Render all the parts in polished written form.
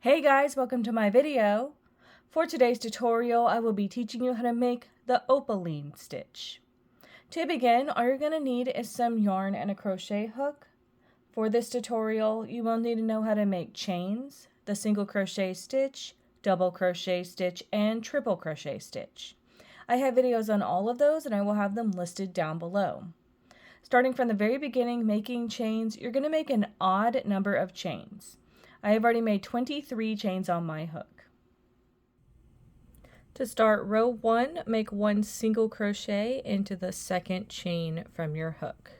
Hey guys, welcome to my video. For today's tutorial, I will be teaching you how to make the Opaline stitch. To begin, all you're going to need is some yarn and a crochet hook. For this tutorial, you will need to know how to make chains, the single crochet stitch, double crochet stitch, and triple crochet stitch. I have videos on all of those and I will have them listed down below. Starting from the very beginning, making chains, you're going to make an odd number of chains. I have already made 23 chains on my hook. To start row 1, make 1 single crochet into the second chain from your hook.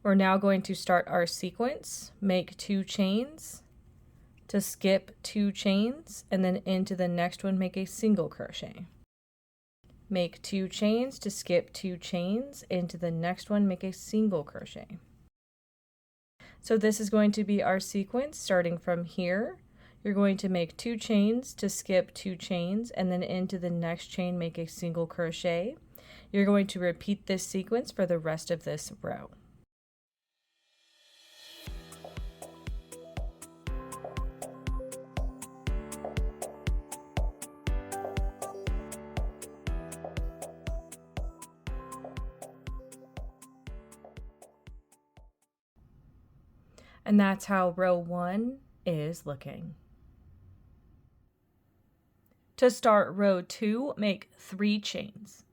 We're now going to start our sequence. Make 2 chains, to skip 2 chains, and then into the next one make a single crochet. Make 2 chains to skip 2 chains, into the next one make a single crochet. So this is going to be our sequence starting from here. You're going to make 2 chains to skip 2 chains, and then into the next chain make a single crochet. You're going to repeat this sequence for the rest of this row. And that's how row 1 is looking. To start row 2, make 3 chains.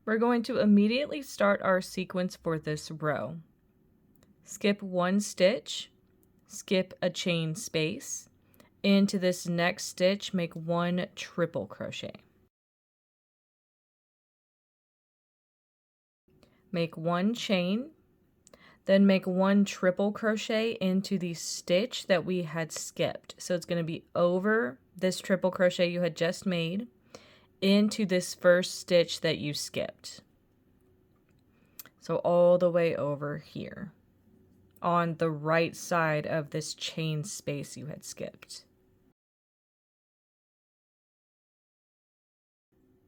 We're going to immediately start our sequence for this row. Skip 1 stitch, skip a chain space. Into this next stitch, make 1 triple crochet. Make 1 chain. Then make 1 triple crochet into the stitch that we had skipped. So it's going to be over this triple crochet you had just made into this first stitch that you skipped. So all the way over here on the right side of this chain space you had skipped.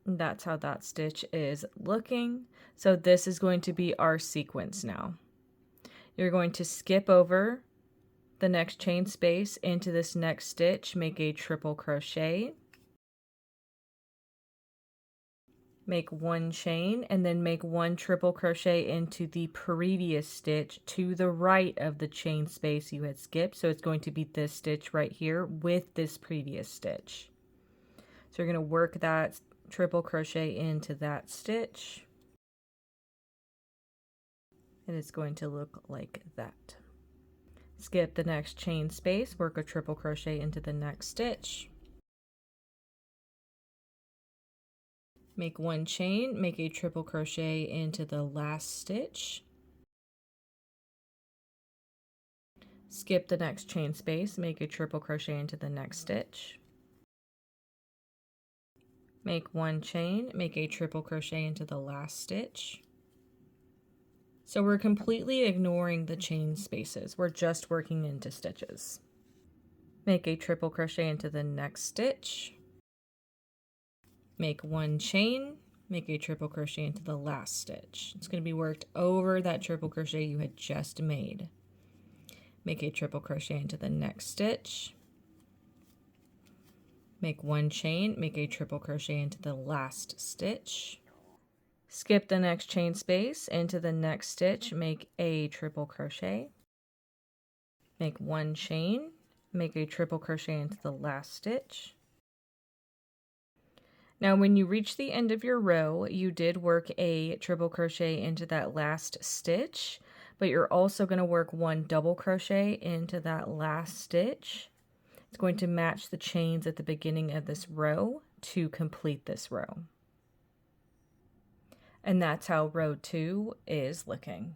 And that's how that stitch is looking. So this is going to be our sequence now. You're going to skip over the next chain space into this next stitch, make a triple crochet, make 1 chain, and then make 1 triple crochet into the previous stitch to the right of the chain space you had skipped. So it's going to be this stitch right here with this previous stitch. So you're going to work that triple crochet into that stitch. And it's going to look like that. Skip the next chain space, work a triple crochet into the next stitch. Make 1 chain, make a triple crochet into the last stitch. Skip the next chain space, make a triple crochet into the next stitch. Make 1 chain, make a triple crochet into the last stitch. So we're completely ignoring the chain spaces. We're just working into stitches. Make a triple crochet into the next stitch. Make 1 chain, make a triple crochet into the last stitch. It's going to be worked over that triple crochet you had just made. Make a triple crochet into the next stitch. Make 1 chain, make a triple crochet into the last stitch. Skip the next chain space into the next stitch, make a triple crochet. Make 1 chain, make a triple crochet into the last stitch. Now when you reach the end of your row, you did work a triple crochet into that last stitch, but you're also going to work 1 double crochet into that last stitch. It's going to match the chains at the beginning of this row to complete this row. And that's how row 2 is looking.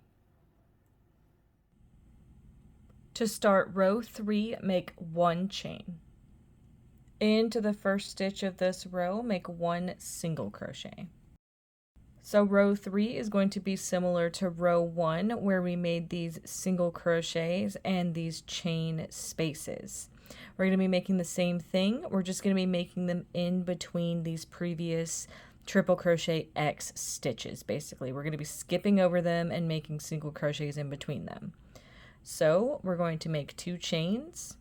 To start row 3, make 1 chain. Into the first stitch of this row, make 1 single crochet. So row 3 is going to be similar to row 1, where we made these single crochets and these chain spaces. We're going to be making the same thing. We're just going to be making them in between these previous triple crochet X stitches. Basically, we're going to be skipping over them and making single crochets in between them. So we're going to make 2 chains,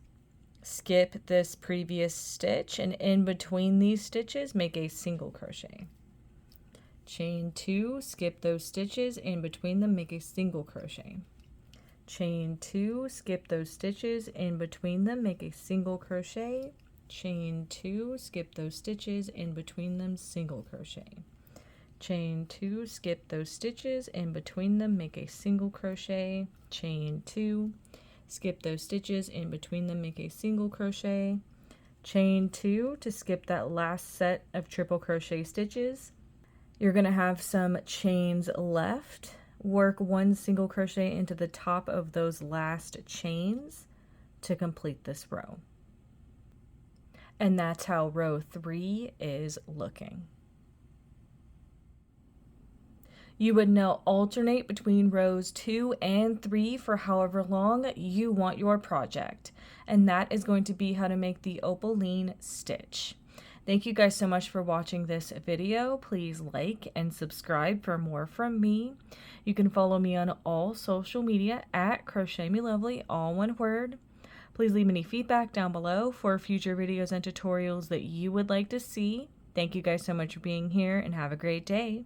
skip this previous stitch, and in between these stitches make a single crochet. Chain 2, skip those stitches, in between them make a single crochet. Chain 2, skip those stitches, in between them make a single crochet. Chain 2, skip those stitches, in between them single crochet. Chain 2, skip those stitches, in between them make a single crochet. Chain 2, skip those stitches, in between them make a single crochet. Chain 2 to skip that last set of triple crochet stitches. You're going to have some chains left. Work one single crochet into the top of those last chains to complete this row. And that's how row 3 is looking. You would now alternate between rows 2 and 3 for however long you want your project. And that is going to be how to make the Opaline stitch. Thank you guys so much for watching this video. Please like and subscribe for more from me. You can follow me on all social media at crochetmelovely, all one word. Please leave any feedback down below for future videos and tutorials that you would like to see. Thank you guys so much for being here and have a great day.